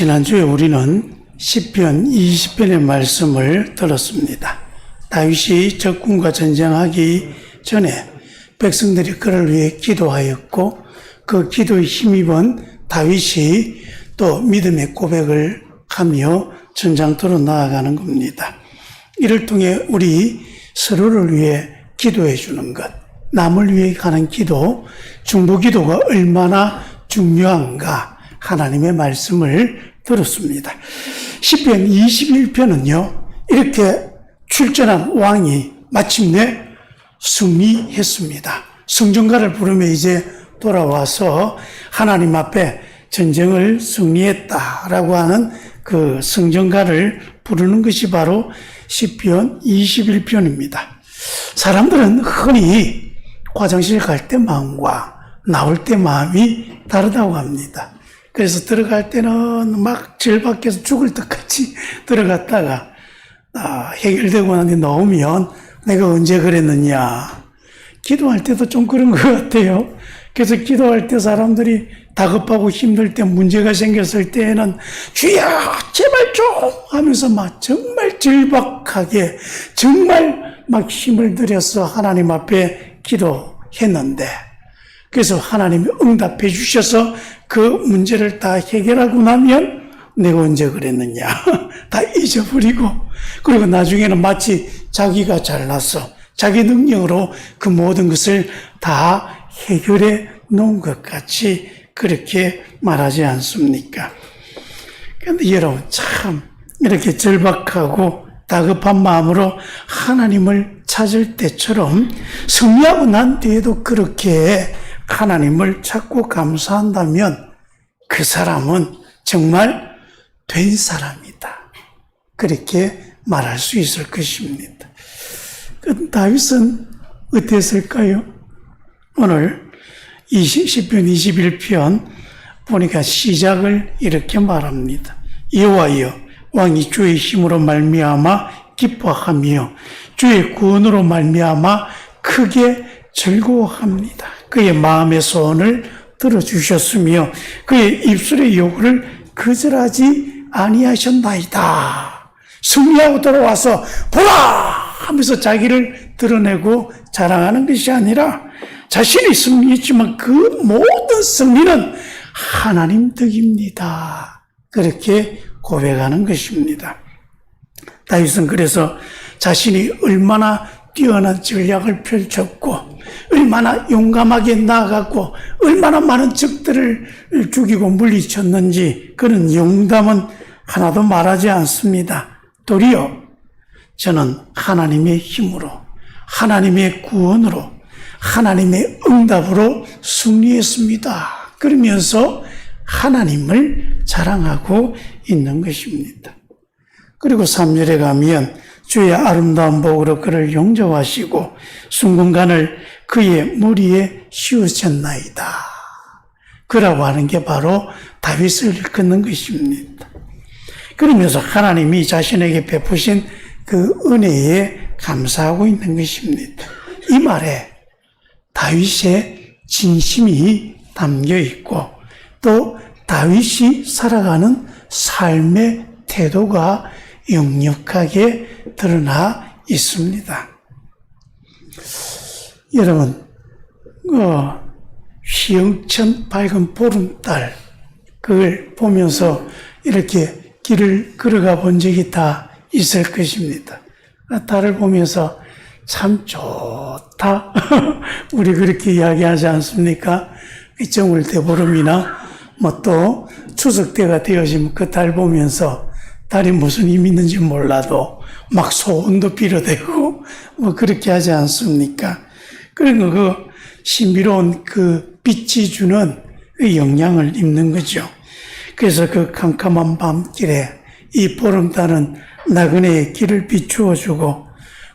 지난주에 우리는 시편 20편의 말씀을 들었습니다. 다윗이 적군과 전쟁하기 전에 백성들이 그를 위해 기도하였고 그 기도에 힘입은 다윗이 또 믿음의 고백을 하며 전장터로 나아가는 겁니다. 이를 통해 우리 서로를 위해 기도해 주는 것, 남을 위해 하는 기도, 중보기도가 얼마나 중요한가 하나님의 말씀을 들었습니다. 시편 21편은요, 이렇게 출전한 왕이 마침내 승리했습니다. 성전가를 부르며 이제 돌아와서 하나님 앞에 전쟁을 승리했다라고 하는 그 성전가를 부르는 것이 바로 시편 21편입니다. 사람들은 흔히 화장실 갈 때 마음과 나올 때 마음이 다르다고 합니다. 그래서 들어갈 때는 막 절박해서 죽을 듯같이 들어갔다가 해결되고 나니 나오면 내가 언제 그랬느냐. 기도할 때도 좀 그런 것 같아요. 그래서 기도할 때 사람들이 다급하고 힘들 때 문제가 생겼을 때에는 주여 제발 좀 하면서 막 정말 절박하게 정말 막 힘을 들여서 하나님 앞에 기도했는데, 그래서 하나님이 응답해 주셔서 그 문제를 다 해결하고 나면 내가 언제 그랬느냐 다 잊어버리고, 그리고 나중에는 마치 자기가 잘나서 자기 능력으로 그 모든 것을 다 해결해 놓은 것 같이 그렇게 말하지 않습니까? 그런데 여러분, 참 이렇게 절박하고 다급한 마음으로 하나님을 찾을 때처럼 승리하고 난 뒤에도 그렇게 하나님을 찾고 감사한다면 그 사람은 정말 된 사람이다, 그렇게 말할 수 있을 것입니다. 다윗은 어땠을까요? 오늘 시편 21편 보니까 시작을 이렇게 말합니다. 여호와여, 왕이 주의 힘으로 말미암아 기뻐하며 주의 구원으로 말미암아 크게 즐거워합니다. 그의 마음의 소원을 들어주셨으며 그의 입술의 요구를 거절하지 아니하셨나이다. 승리하고 돌아와서 보라 하면서 자기를 드러내고 자랑하는 것이 아니라 자신이 승리했지만 그 모든 승리는 하나님 덕입니다, 그렇게 고백하는 것입니다. 다윗은 그래서 자신이 얼마나 뛰어난 전략을 펼쳤고 얼마나 용감하게 나아갔고 얼마나 많은 적들을 죽이고 물리쳤는지 그런 영담은 하나도 말하지 않습니다. 도리어 저는 하나님의 힘으로, 하나님의 구원으로, 하나님의 응답으로 승리했습니다, 그러면서 하나님을 자랑하고 있는 것입니다. 그리고 3절에 가면 주의 아름다운 복으로 그를 용접하시고 순금간을 그의 머리에 씌우셨나이다, 그라고 하는 게 바로 다윗을 일컫는 것입니다. 그러면서 하나님이 자신에게 베푸신 그 은혜에 감사하고 있는 것입니다. 이 말에 다윗의 진심이 담겨 있고 또 다윗이 살아가는 삶의 태도가 역력하게 드러나 있습니다. 여러분, 휘영천 밝은 보름달, 그걸 보면서 이렇게 길을 걸어가 본 적이 다 있을 것입니다. 달을 보면서 참 좋다 우리 그렇게 이야기하지 않습니까? 정월대보름이나 뭐 또 추석 때가 되어지면 그 달 보면서 달이 무슨 힘이 있는지 몰라도 막 소원도 빌어대고 뭐 그렇게 하지 않습니까? 그리고 그 신비로운 그 빛이 주는 그 영향을 입는 거죠. 그래서 그 캄캄한 밤길에 이 보름달은 나그네의 길을 비추어 주고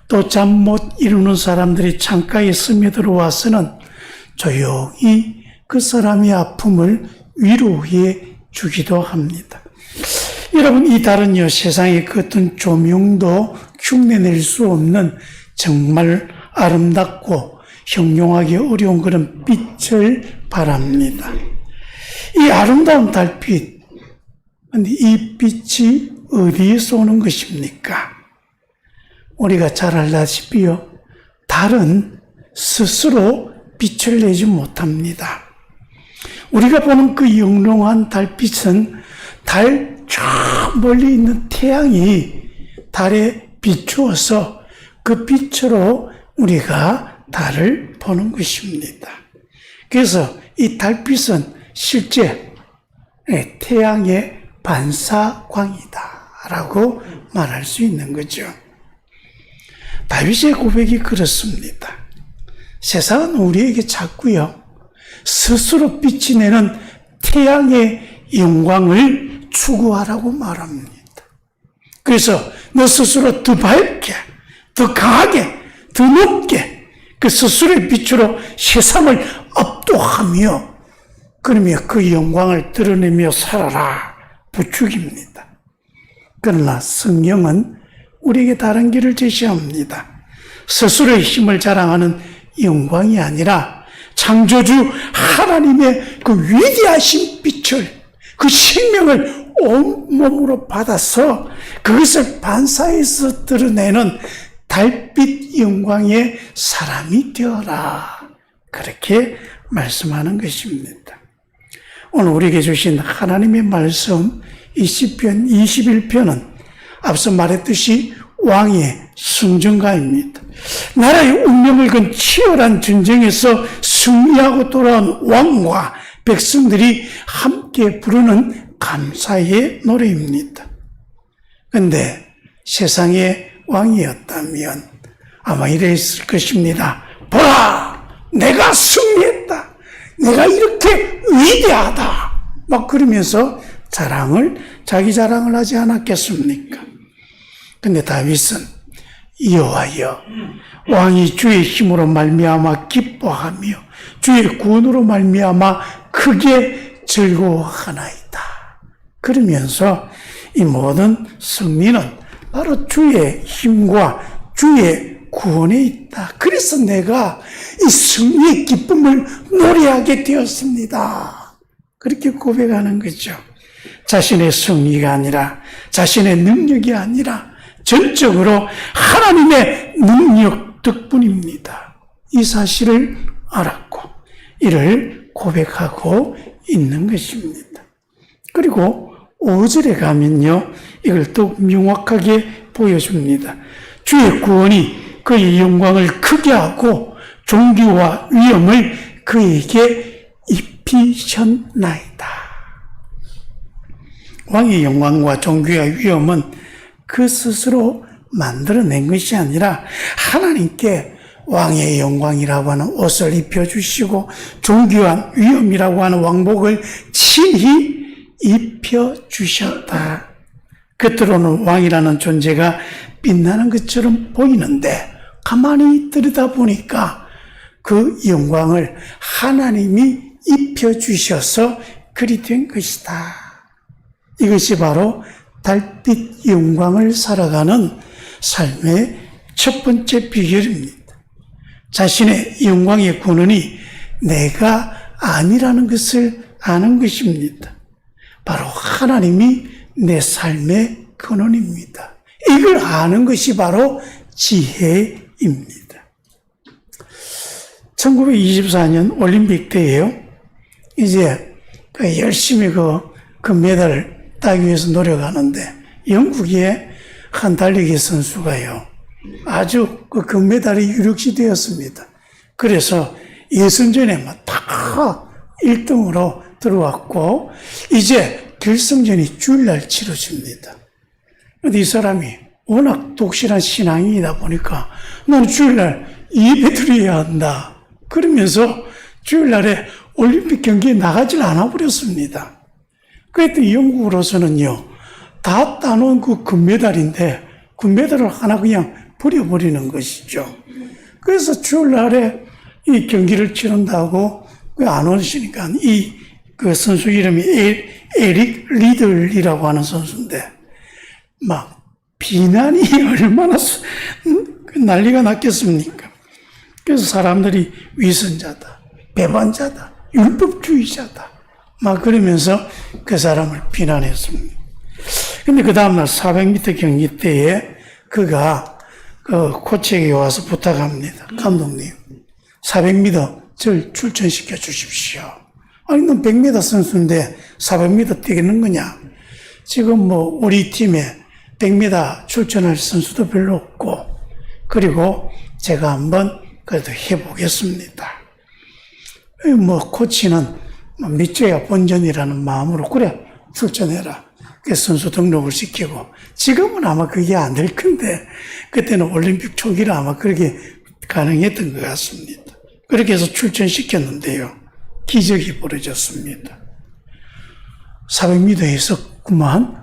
또 잠 못 이루는 사람들이 창가에 스며들어와서는 조용히 그 사람의 아픔을 위로해 주기도 합니다. 여러분, 이 달은요, 세상의 그 어떤 조명도 흉내낼 수 없는 정말 아름답고 형용하기 어려운 그런 빛을 바랍니다. 이 아름다운 달빛, 근데 이 빛이 어디에서 오는 것입니까? 우리가 잘 알다시피요, 달은 스스로 빛을 내지 못합니다. 우리가 보는 그 영롱한 달빛은 달 저 멀리 있는 태양이 달에 비추어서 그 빛으로 우리가 달을 보는 것입니다. 그래서 이 달빛은 실제 태양의 반사광이다라고 말할 수 있는 거죠. 다윗의 고백이 그렇습니다. 세상은 우리에게 자꾸요, 스스로 빛이 내는 태양의 영광을 추구하라고 말합니다. 그래서 너 스스로 더 밝게, 더 강하게, 더 높게 그 스스로의 빛으로 세상을 압도하며 그러며 그 영광을 드러내며 살아라 부축입니다. 그러나 성경은 우리에게 다른 길을 제시합니다. 스스로의 힘을 자랑하는 영광이 아니라 창조주 하나님의 그 위대하신 빛을, 그 생명을 온몸으로 받아서 그것을 반사해서 드러내는 달빛 영광의 사람이 되어라, 그렇게 말씀하는 것입니다. 오늘 우리에게 주신 하나님의 말씀 이 시편 21편은 앞서 말했듯이 왕의 승전가입니다. 나라의 운명을 건 치열한 전쟁에서 승리하고 돌아온 왕과 백성들이 함께 부르는 감사의 노래입니다. 그런데 세상의 왕이었다면 아마 이랬을 것입니다. 보라! 내가 승리했다! 내가 이렇게 위대하다! 막 그러면서 자기 자랑을 하지 않았겠습니까? 근데 다윗은 여호와여, 왕이 주의 힘으로 말미암아 기뻐하며 주의 구원으로 말미암아 크게 즐거워하나이다. 그러면서 이 모든 승리는 바로 주의 힘과 주의 구원에 있다. 그래서 내가 이 승리의 기쁨을 노래하게 되었습니다. 그렇게 고백하는 거죠. 자신의 승리가 아니라, 자신의 능력이 아니라 전적으로 하나님의 능력 덕분입니다. 이 사실을 알았고 이를 고백하고 있는 것입니다. 그리고 5절에 가면요, 이걸 또 명확하게 보여줍니다. 주의 구원이 그의 영광을 크게 하고 존귀와 위엄을 그에게 입히셨나이다. 왕의 영광과 존귀와 위엄은 그 스스로 만들어낸 것이 아니라 하나님께 왕의 영광이라고 하는 옷을 입혀주시고 존귀한 위엄이라고 하는 왕복을 친히 입혀주셨다. 겉으로는 왕이라는 존재가 빛나는 것처럼 보이는데 가만히 들여다보니까 그 영광을 하나님이 입혀주셔서 그리 된 것이다. 이것이 바로 달빛 영광을 살아가는 삶의 첫 번째 비결입니다. 자신의 영광의 근원이 내가 아니라는 것을 아는 것입니다. 바로 하나님이 내 삶의 근원입니다. 이걸 아는 것이 바로 지혜입니다. 1924년 올림픽 때예요. 이제 열심히 그 금메달을 따기 위해서 노력하는데 영국의 한 달리기 선수가요, 아주 그 금메달이 유력시 되었습니다. 그래서 예선전에 다 1등으로 들어왔고 이제 결승전이 주일날 치러집니다. 근데 이 사람이 워낙 독실한 신앙이다 보니까 나는 주일날 예배 드려야 한다. 그러면서 주일날에 올림픽 경기에 나가질 않아 버렸습니다. 그랬더니 영국으로서는요, 다 따놓은 그 금메달인데 금메달을 하나 그냥 버려버리는 것이죠. 그래서 주일날에 이 경기를 치른다고 안 오시니까 그 선수 이름이 에릭 리들이라고 하는 선수인데 막 비난이 얼마나 난리가 났겠습니까? 그래서 사람들이 위선자다, 배반자다, 율법주의자다 막 그러면서 그 사람을 비난했습니다. 근데 그 다음날 400m 경기 때에 그가 그 코치에게 와서 부탁합니다. 감독님, 400m 절 출전시켜 주십시오. 아니, 넌 100m 선수인데 400m 뛰겠는 거냐? 지금 뭐 우리 팀에 100m 출전할 선수도 별로 없고, 그리고 제가 한번 그래도 해보겠습니다. 뭐 코치는 믿져야 본전이라는 마음으로 그래 출전해라. 그 선수 등록을 시키고, 지금은 아마 그게 안 될 건데 그때는 올림픽 초기라 아마 그렇게 가능했던 것 같습니다. 그렇게 해서 출전시켰는데요, 기적이 벌어졌습니다. 400m에서 그만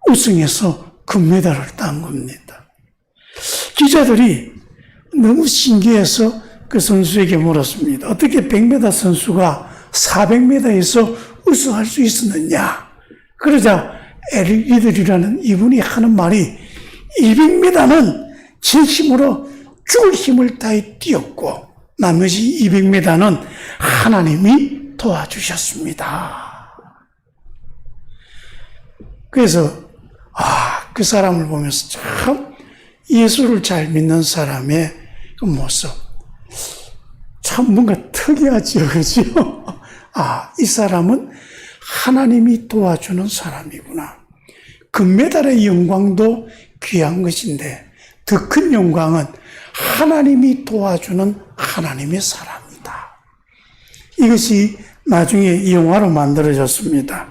우승해서 금메달을 딴 겁니다. 기자들이 너무 신기해서 그 선수에게 물었습니다. 어떻게 100m 선수가 400m에서 우승할 수 있었느냐? 그러자 에릭리들이라는 이분이 하는 말이, 200m는 진심으로 죽을 힘을 다해 뛰었고 나머지 200m는 하나님이 도와주셨습니다. 그래서 그 사람을 보면서 참 예수를 잘 믿는 사람의 그 모습, 참 뭔가 특이하죠, 그죠? 이 사람은 하나님이 도와주는 사람이구나. 금메달의 영광도 귀한 것인데 더 큰 영광은 하나님이 도와주는 하나님의 사람이다. 이것이 나중에 이 영화로 만들어졌습니다.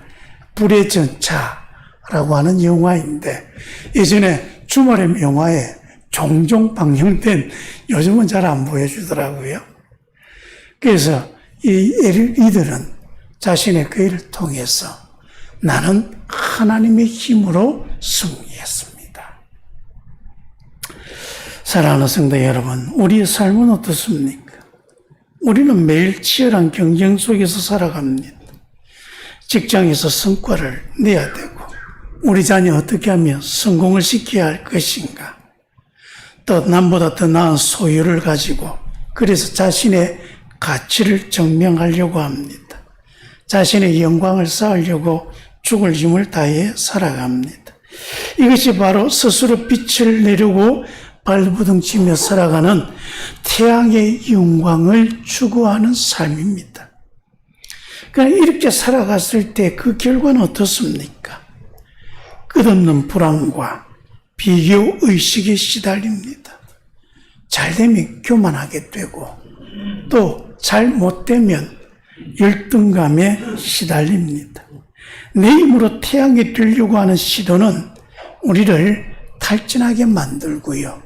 불의 전차라고 하는 영화인데, 예전에 주말의 영화에 종종 방영된, 요즘은 잘 안 보여주더라고요. 그래서 이 에릭리들은 자신의 그 일을 통해서 나는 하나님의 힘으로 승리했습니다. 사랑하는 성도 여러분, 우리의 삶은 어떻습니까? 우리는 매일 치열한 경쟁 속에서 살아갑니다. 직장에서 성과를 내야 되고, 우리 자녀 어떻게 하면 성공을 시켜야 할 것인가? 또 남보다 더 나은 소유를 가지고, 그래서 자신의 가치를 증명하려고 합니다. 자신의 영광을 쌓으려고 죽을 힘을 다해 살아갑니다. 이것이 바로 스스로 빛을 내려고 발부둥치며 살아가는 태양의 영광을 추구하는 삶입니다. 그러니까 이렇게 살아갔을 때 그 결과는 어떻습니까? 끝없는 불안과 비교 의식에 시달립니다. 잘 되면 교만하게 되고, 또 잘 못되면 열등감에 시달립니다. 내 힘으로 태양이 되려고 하는 시도는 우리를 탈진하게 만들고요,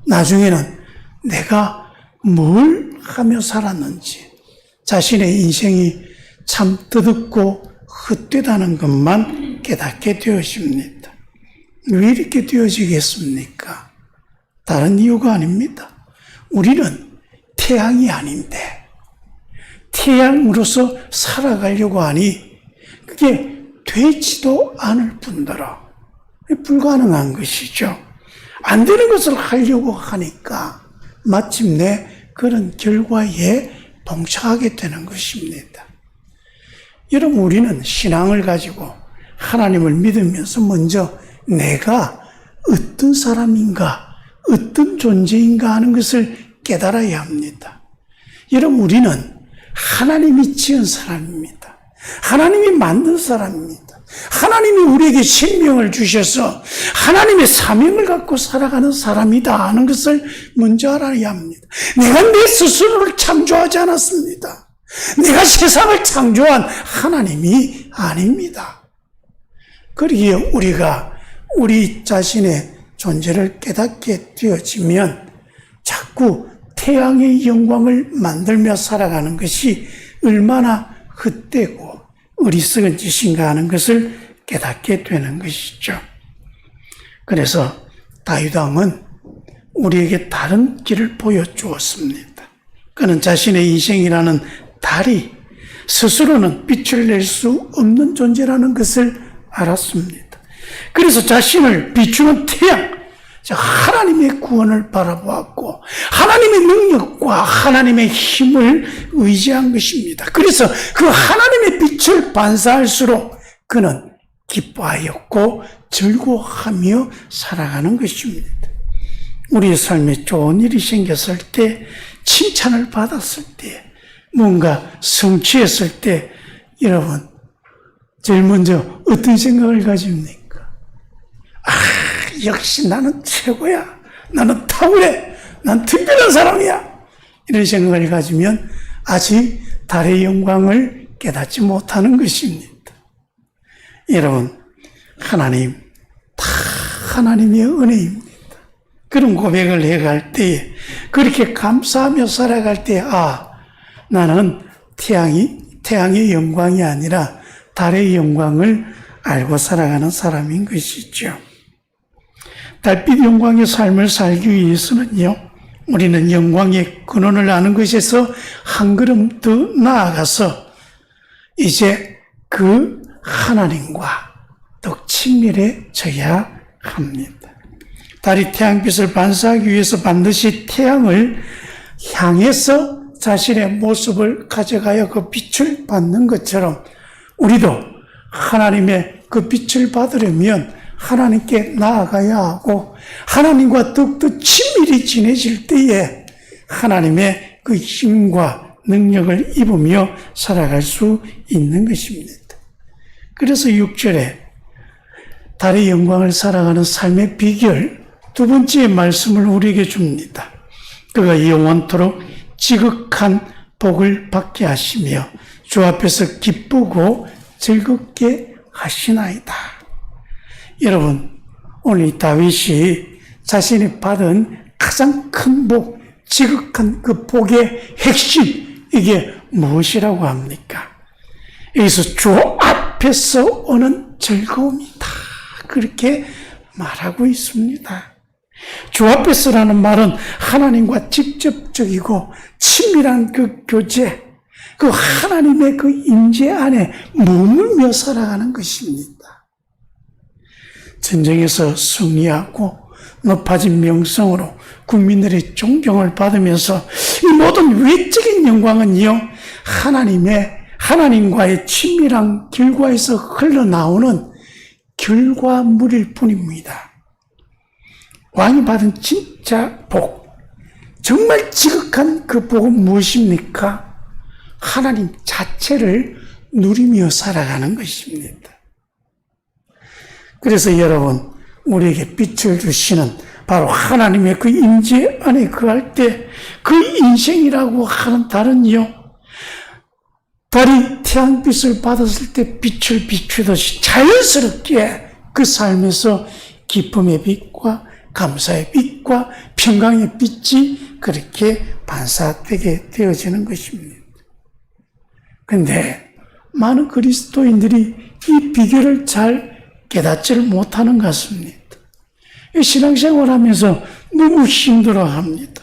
나중에는 내가 뭘 하며 살았는지, 자신의 인생이 참 뜻없고 헛되다는 것만 깨닫게 되어집니다. 왜 이렇게 되어지겠습니까? 다른 이유가 아닙니다. 우리는 태양이 아닌데 태양으로서 살아가려고 하니 그게 되지도 않을 뿐더러 불가능한 것이죠. 안 되는 것을 하려고 하니까 마침내 그런 결과에 동참하게 되는 것입니다. 여러분, 우리는 신앙을 가지고 하나님을 믿으면서 먼저 내가 어떤 사람인가, 어떤 존재인가 하는 것을 깨달아야 합니다. 여러분, 우리는 하나님이 지은 사람입니다. 하나님이 만든 사람입니다. 하나님이 우리에게 생명을 주셔서 하나님의 사명을 갖고 살아가는 사람이다 하는 것을 먼저 알아야 합니다. 내가 내 스스로를 창조하지 않았습니다. 내가 세상을 창조한 하나님이 아닙니다. 그러기에 우리가 우리 자신의 존재를 깨닫게 되어지면 자꾸 태양의 영광을 만들며 살아가는 것이 얼마나 헛되고 어리석은 짓인가 하는 것을 깨닫게 되는 것이죠. 그래서 다윗 왕은 우리에게 다른 길을 보여주었습니다. 그는 자신의 인생이라는 달이 스스로는 빛을 낼 수 없는 존재라는 것을 알았습니다. 그래서 자신을 비추는 태양, 하나님의 구원을 바라보았고 하나님의 능력과 하나님의 힘을 의지한 것입니다. 그래서 그 하나님의 빛을 반사할수록 그는 기뻐하였고 즐거워하며 살아가는 것입니다. 우리의 삶에 좋은 일이 생겼을 때, 칭찬을 받았을 때, 뭔가 성취했을 때 여러분 제일 먼저 어떤 생각을 가집니까? 역시 나는 최고야. 나는 탁월해. 난 특별한 사람이야. 이런 생각을 가지면 아직 달의 영광을 깨닫지 못하는 것입니다. 여러분, 하나님, 다 하나님의 은혜입니다. 그런 고백을 해갈 때에, 그렇게 감사하며 살아갈 때, 나는 태양의 영광이 아니라 달의 영광을 알고 살아가는 사람인 것이죠. 달빛 영광의 삶을 살기 위해서는요, 우리는 영광의 근원을 아는 것에서 한 걸음 더 나아가서 이제 그 하나님과 더욱 친밀해져야 합니다. 달이 태양빛을 반사하기 위해서 반드시 태양을 향해서 자신의 모습을 가져가야 그 빛을 받는 것처럼 우리도 하나님의 그 빛을 받으려면 하나님께 나아가야 하고 하나님과 더욱더 친밀히 지내질 때에 하나님의 그 힘과 능력을 입으며 살아갈 수 있는 것입니다. 그래서 6절에 달의 영광을 살아가는 삶의 비결 두 번째 말씀을 우리에게 줍니다. 그가 영원토록 지극한 복을 받게 하시며 주 앞에서 기쁘고 즐겁게 하시나이다. 여러분, 오늘 이 다윗이 자신이 받은 가장 큰 복, 지극한 그 복의 핵심, 이게 무엇이라고 합니까? 여기서 주 앞에서 오는 즐거움이다. 그렇게 말하고 있습니다. 주 앞에서라는 말은 하나님과 직접적이고 친밀한 그 교제, 그 하나님의 그 임재 안에 머물며 살아가는 것입니다. 전쟁에서 승리하고 높아진 명성으로 국민들의 존경을 받으면서 이 모든 외적인 영광은요, 하나님과의 친밀한 결과에서 흘러나오는 결과물일 뿐입니다. 왕이 받은 진짜 복, 정말 지극한 그 복은 무엇입니까? 하나님 자체를 누리며 살아가는 것입니다. 그래서 여러분, 우리에게 빛을 주시는 바로 하나님의 그 임재 안에 거할 때 그 인생이라고 하는 달은요, 달이 태양빛을 받았을 때 빛을 비추듯이 자연스럽게 그 삶에서 기쁨의 빛과 감사의 빛과 평강의 빛이 그렇게 반사되게 되어지는 것입니다. 그런데 많은 그리스도인들이 이 비결을 잘 깨닫지를 못하는 것 같습니다. 신앙생활하면서 너무 힘들어합니다.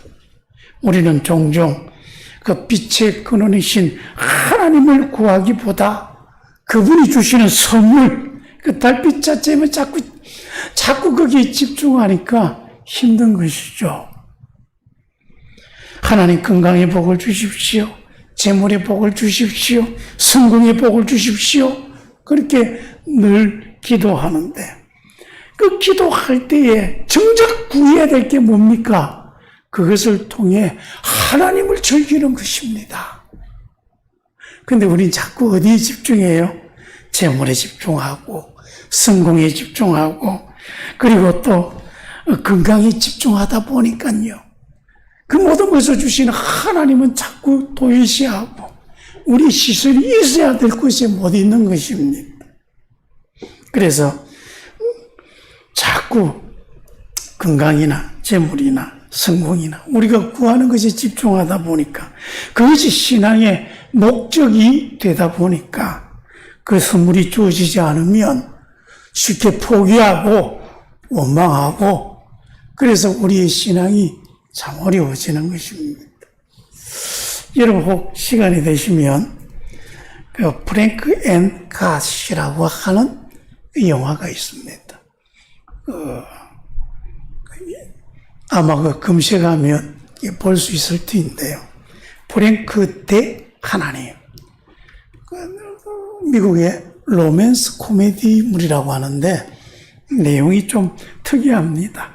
우리는 종종 그 빛의 근원이신 하나님을 구하기보다 그분이 주시는 선물, 그 달빛 자체에 자꾸 거기에 집중하니까 힘든 것이죠. 하나님 건강의 복을 주십시오. 재물의 복을 주십시오. 성공의 복을 주십시오. 그렇게 늘 기도하는데 그 기도할 때에 정작 구해야 될 게 뭡니까? 그것을 통해 하나님을 즐기는 것입니다. 그런데 우린 자꾸 어디에 집중해요? 재물에 집중하고 성공에 집중하고 그리고 또 건강에 집중하다 보니까요. 그 모든 것을 주시는 하나님은 자꾸 도외시하고 우리 시설이 있어야 될 곳에 못 있는 것입니다. 그래서 자꾸 건강이나 재물이나 성공이나 우리가 구하는 것에 집중하다 보니까 그것이 신앙의 목적이 되다 보니까 그 선물이 주어지지 않으면 쉽게 포기하고 원망하고 그래서 우리의 신앙이 참 어려워지는 것입니다. 여러분 혹 시간이 되시면 그 프랭크 앤 갓이라고 하는 영화가 있습니다. 아마 그 검색하면 볼 수 있을 텐데요. 프랭크 대 하나님. 미국의 로맨스 코미디물이라고 하는데 내용이 좀 특이합니다.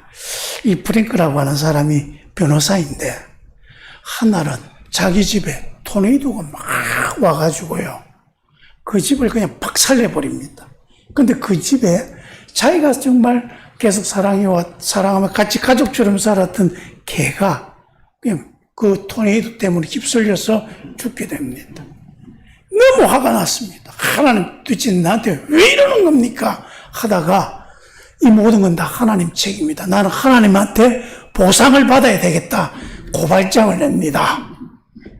이 프랭크라고 하는 사람이 변호사인데 한날은 자기 집에 토네이도가 막 와가지고요. 그 집을 그냥 박살내버립니다. 근데 그 집에 자기가 정말 계속 사랑하며 같이 가족처럼 살았던 개가 그냥 그 토네이도 때문에 휩쓸려서 죽게 됩니다. 너무 화가 났습니다. 하나님 도대체 나한테 왜 이러는 겁니까? 하다가 이 모든 건 다 하나님 책임이다. 나는 하나님한테 보상을 받아야 되겠다. 고발장을 냅니다.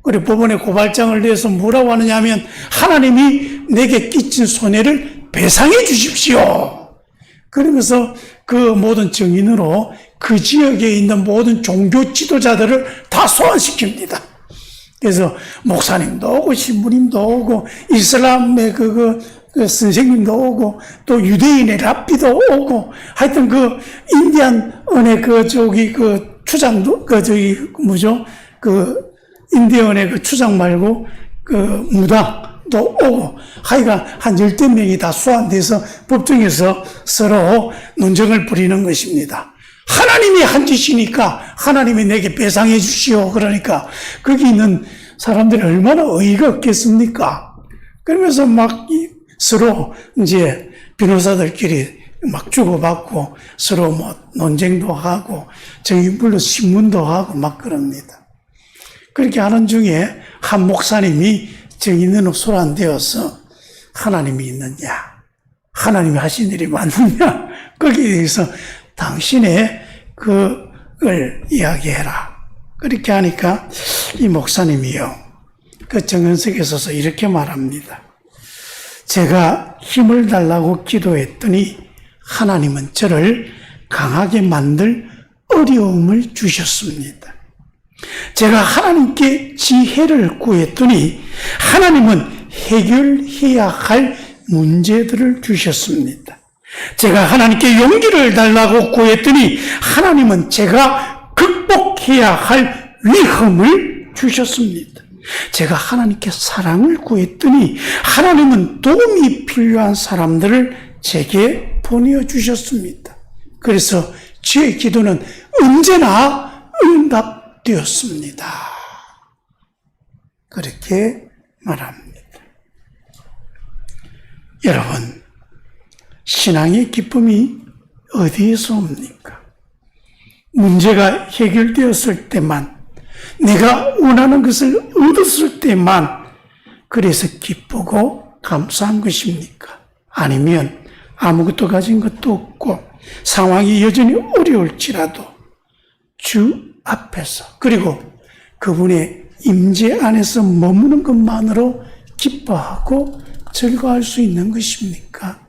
그리고 법원에 고발장을 내서 뭐라고 하느냐 하면 하나님이 내게 끼친 손해를 배상해 주십시오. 그러면서 그 모든 증인으로 그 지역에 있는 모든 종교 지도자들을 다 소환시킵니다. 그래서 목사님도 오고 신부님도 오고 이슬람의 그 선생님도 오고 또 유대인의 랍비도 오고 하여튼 그 인디언의 추장도 인디언의 추장 말고 무당도 오고 하여간 한 10명이 다 소환돼서 법정에서 서로 논쟁을 벌이는 것입니다. 하나님이 한 짓이니까 하나님이 내게 배상해 주시오. 그러니까 거기 있는 사람들이 얼마나 어이가 없겠습니까? 그러면서 막 서로 이제 변호사들끼리 막 주고받고 서로 뭐 논쟁도 하고 정인불로 신문도 하고 막 그럽니다. 그렇게 하는 중에 한 목사님이 정인으로 소란되어서 하나님이 있느냐, 하나님이 하신 일이 맞느냐, 거기에 대해서 당신의 그걸 이야기해라. 그렇게 하니까 이 목사님이요, 그 정은석에 서서 이렇게 말합니다. 제가 힘을 달라고 기도했더니 하나님은 저를 강하게 만들 어려움을 주셨습니다. 제가 하나님께 지혜를 구했더니 하나님은 해결해야 할 문제들을 주셨습니다. 제가 하나님께 용기를 달라고 구했더니 하나님은 제가 극복해야 할 위험을 주셨습니다. 제가 하나님께 사랑을 구했더니 하나님은 도움이 필요한 사람들을 제게 보내주셨습니다. 그래서 제 기도는 언제나 응답되었습니다. 그렇게 말합니다. 여러분, 신앙의 기쁨이 어디에서 옵니까? 문제가 해결되었을 때만, 내가 원하는 것을 얻었을 때만 그래서 기쁘고 감사한 것입니까? 아니면 아무것도 가진 것도 없고 상황이 여전히 어려울지라도 주 앞에서 그리고 그분의 임재 안에서 머무는 것만으로 기뻐하고 즐거워할 수 있는 것입니까?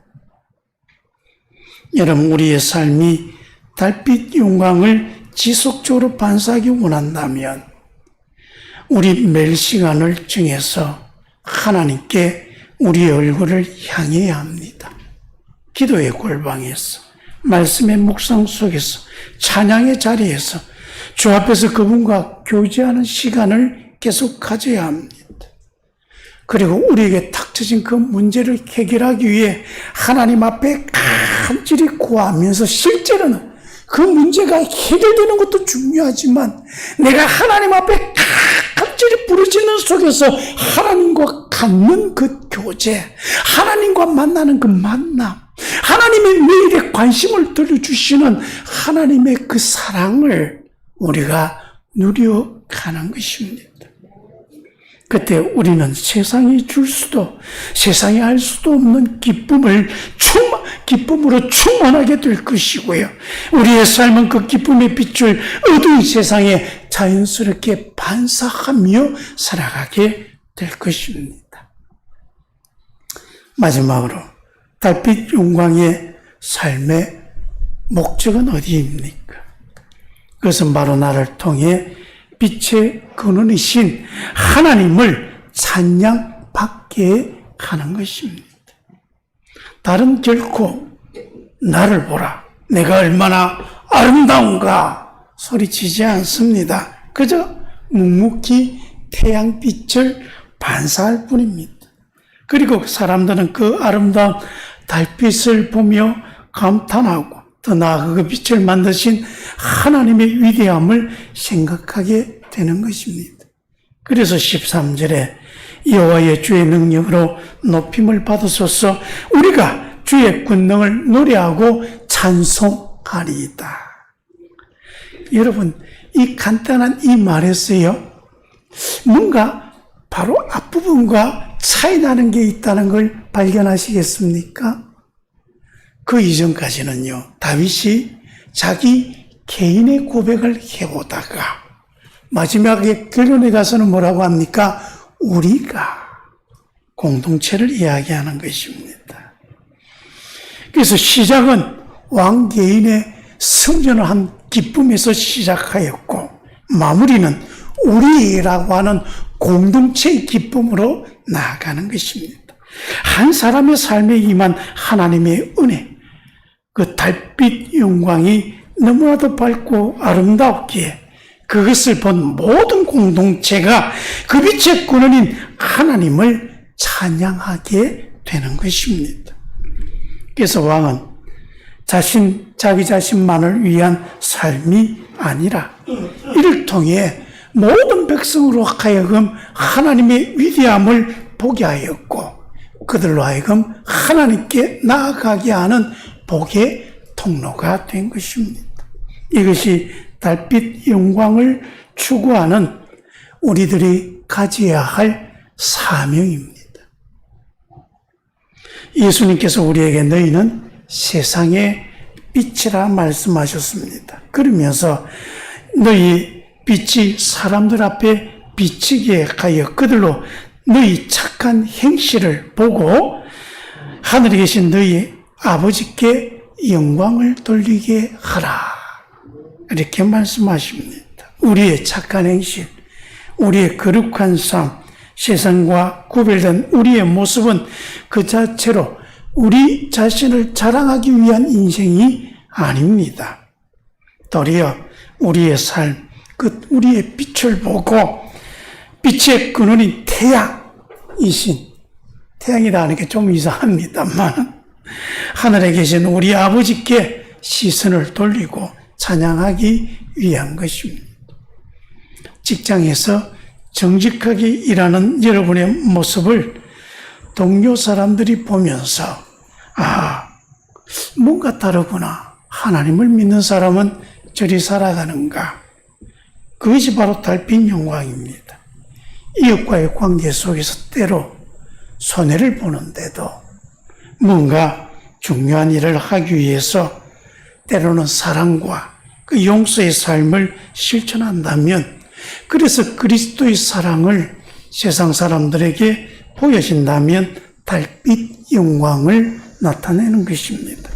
여러분, 우리의 삶이 달빛 영광을 지속적으로 반사하기 원한다면 우리 매일 시간을 정해서 하나님께 우리의 얼굴을 향해야 합니다. 기도의 골방에서, 말씀의 묵상 속에서, 찬양의 자리에서 주 앞에서 그분과 교제하는 시간을 계속 가져야 합니다. 그리고 우리에게 닥쳐진 그 문제를 해결하기 위해 하나님 앞에 간절히 구하면서 실제로는 그 문제가 해결되는 것도 중요하지만 내가 하나님 앞에 간절히 부르짖는 속에서 하나님과 갖는 그 교제, 하나님과 만나는 그 만남, 하나님의 내일에 관심을 들어주시는 하나님의 그 사랑을 우리가 누려가는 것입니다. 그때 우리는 세상이 줄 수도, 세상이 알 수도 없는 기쁨으로 충만하게 될 것이고요. 우리의 삶은 그 기쁨의 빛을 어두운 세상에 자연스럽게 반사하며 살아가게 될 것입니다. 마지막으로 달빛 영광의 삶의 목적은 어디입니까? 그것은 바로 나를 통해 빛의 근원이신 하나님을 찬양받게 하는 것입니다. 다른 결코 나를 보라, 내가 얼마나 아름다운가 소리치지 않습니다. 그저 묵묵히 태양빛을 반사할 뿐입니다. 그리고 사람들은 그 아름다운 달빛을 보며 감탄하고 더 나아가 그 빛을 만드신 하나님의 위대함을 생각하게 되는 것입니다. 그래서 13절에 여호와의 주의 능력으로 높임을 받으소서 우리가 주의 권능을 노래하고 찬송하리이다. 여러분, 이 간단한 이 말에서요, 뭔가 바로 앞부분과 차이 나는 게 있다는 걸 발견하시겠습니까? 그 이전까지는요, 다윗이 자기 개인의 고백을 해오다가 마지막에 결론에 가서는 뭐라고 합니까? 우리가 공동체를 이야기하는 것입니다. 그래서 시작은 왕 개인의 승전을 한 기쁨에서 시작하였고 마무리는 우리라고 하는 공동체의 기쁨으로 나아가는 것입니다. 한 사람의 삶에 임한 하나님의 은혜, 그 달빛 영광이 너무나도 밝고 아름답기에 그것을 본 모든 공동체가 그 빛의 근원인 하나님을 찬양하게 되는 것입니다. 그래서 왕은 자기 자신만을 위한 삶이 아니라 이를 통해 모든 백성으로 하여금 하나님의 위대함을 보게 하였고 그들로 하여금 하나님께 나아가게 하는 복의 통로가 된 것입니다. 이것이 달빛 영광을 추구하는 우리들이 가져야 할 사명입니다. 예수님께서 우리에게 너희는 세상의 빛이라 말씀하셨습니다. 그러면서 너희 빛이 사람들 앞에 비치게 하여 그들로 너희 착한 행실을 보고 하늘에 계신 너희 아버지께 영광을 돌리게 하라. 이렇게 말씀하십니다. 우리의 착한 행실, 우리의 거룩한 삶, 세상과 구별된 우리의 모습은 그 자체로 우리 자신을 자랑하기 위한 인생이 아닙니다. 도리어 우리의 삶, 우리의 빛을 보고 빛의 근원인 태양이신, 태양이다 하는 게 좀 이상합니다만 하늘에 계신 우리 아버지께 시선을 돌리고 찬양하기 위한 것입니다. 직장에서 정직하게 일하는 여러분의 모습을 동료 사람들이 보면서 뭔가 다르구나. 하나님을 믿는 사람은 저리 살아가는가. 그것이 바로 달빛 영광입니다. 이웃과의 관계 속에서 때로 손해를 보는데도 뭔가 중요한 일을 하기 위해서 때로는 사랑과 그 용서의 삶을 실천한다면 그래서 그리스도의 사랑을 세상 사람들에게 보여진다면 달빛 영광을 나타내는 것입니다.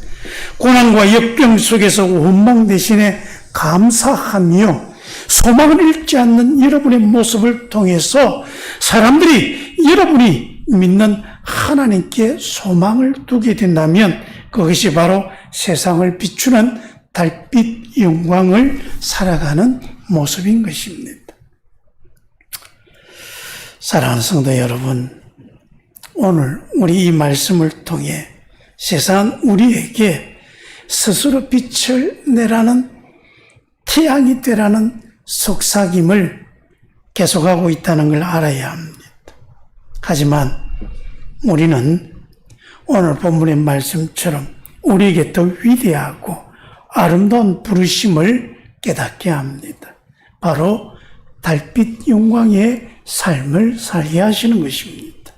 고난과 역병 속에서 원망 대신에 감사하며 소망을 잃지 않는 여러분의 모습을 통해서 사람들이 여러분이 믿는 하나님께 소망을 두게 된다면 그것이 바로 세상을 비추는 달빛 영광을 살아가는 모습인 것입니다. 사랑하는 성도 여러분, 오늘 우리 이 말씀을 통해 세상 우리에게 스스로 빛을 내라는 태양이 되라는 속삭임을 계속하고 있다는 걸 알아야 합니다. 하지만 우리는 오늘 본문의 말씀처럼 우리에게 더 위대하고 아름다운 부르심을 깨닫게 합니다. 바로 달빛 영광의 삶을 살게 하시는 것입니다.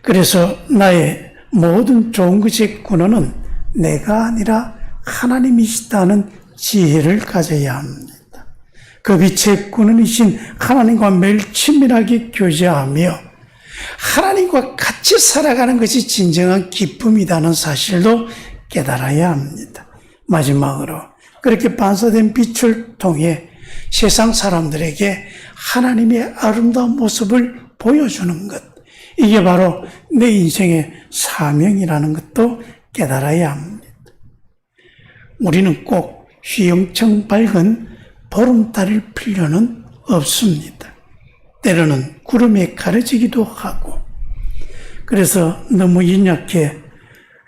그래서 나의 모든 좋은 것의 근원은 내가 아니라 하나님이시다는 지혜를 가져야 합니다. 그 빛의 근원이신 하나님과 매일 친밀하게 교제하며 하나님과 같이 살아가는 것이 진정한 기쁨이라는 사실도 깨달아야 합니다. 마지막으로 그렇게 반사된 빛을 통해 세상 사람들에게 하나님의 아름다운 모습을 보여주는 것, 이게 바로 내 인생의 사명이라는 것도 깨달아야 합니다. 우리는 꼭 휘영청 밝은 보름달일 필요는 없습니다. 때로는 구름에 가려지기도 하고 그래서 너무 연약해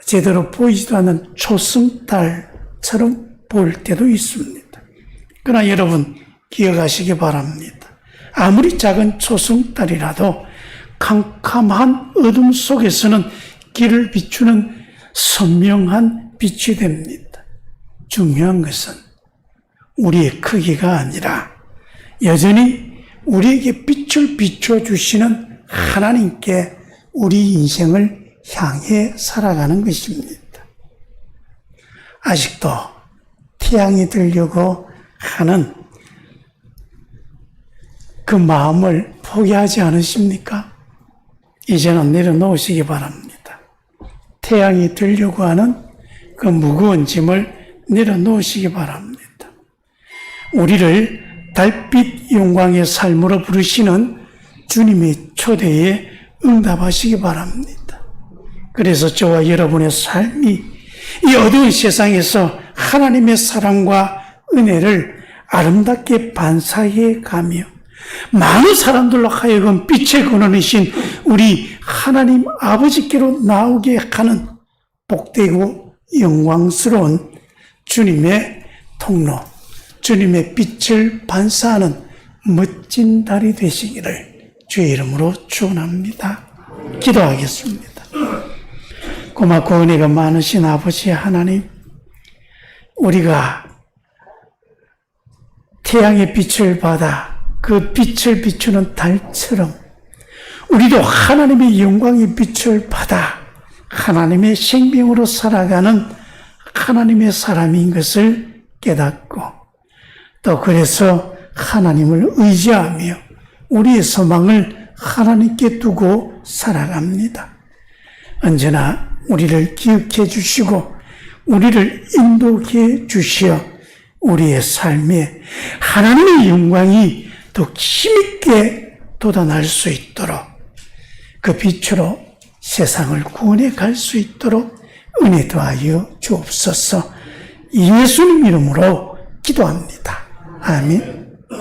제대로 보이지도 않는 초승달처럼 보일 때도 있습니다. 그러나 여러분 기억하시기 바랍니다. 아무리 작은 초승달이라도 캄캄한 어둠 속에서는 길을 비추는 선명한 빛이 됩니다. 중요한 것은 우리의 크기가 아니라 여전히 우리에게 빛을 비춰주시는 하나님께 우리 인생을 향해 살아가는 것입니다. 아직도 태양이 되려고 하는 그 마음을 포기하지 않으십니까? 이제는 내려놓으시기 바랍니다. 태양이 되려고 하는 그 무거운 짐을 내려놓으시기 바랍니다. 우리를 달빛 영광의 삶으로 부르시는 주님의 초대에 응답하시기 바랍니다. 그래서 저와 여러분의 삶이 이 어두운 세상에서 하나님의 사랑과 은혜를 아름답게 반사해 가며 많은 사람들로 하여금 빛의 근원이신 우리 하나님 아버지께로 나오게 하는 복되고 영광스러운 주님의 통로, 주님의 빛을 반사하는 멋진 달이 되시기를 주의 이름으로 축원합니다. 기도하겠습니다. 고맙고 은혜가 많으신 아버지 하나님, 우리가 태양의 빛을 받아 그 빛을 비추는 달처럼 우리도 하나님의 영광의 빛을 받아 하나님의 생명으로 살아가는 하나님의 사람인 것을 깨닫고 또 그래서 하나님을 의지하며 우리의 소망을 하나님께 두고 살아갑니다. 언제나 우리를 기억해 주시고 우리를 인도해 주시어 우리의 삶에 하나님의 영광이 더 힘있게 돋아날 수 있도록 그 빛으로 세상을 구원해 갈 수 있도록 은혜 더하여 주옵소서. 예수님 이름으로 기도합니다. 아멘.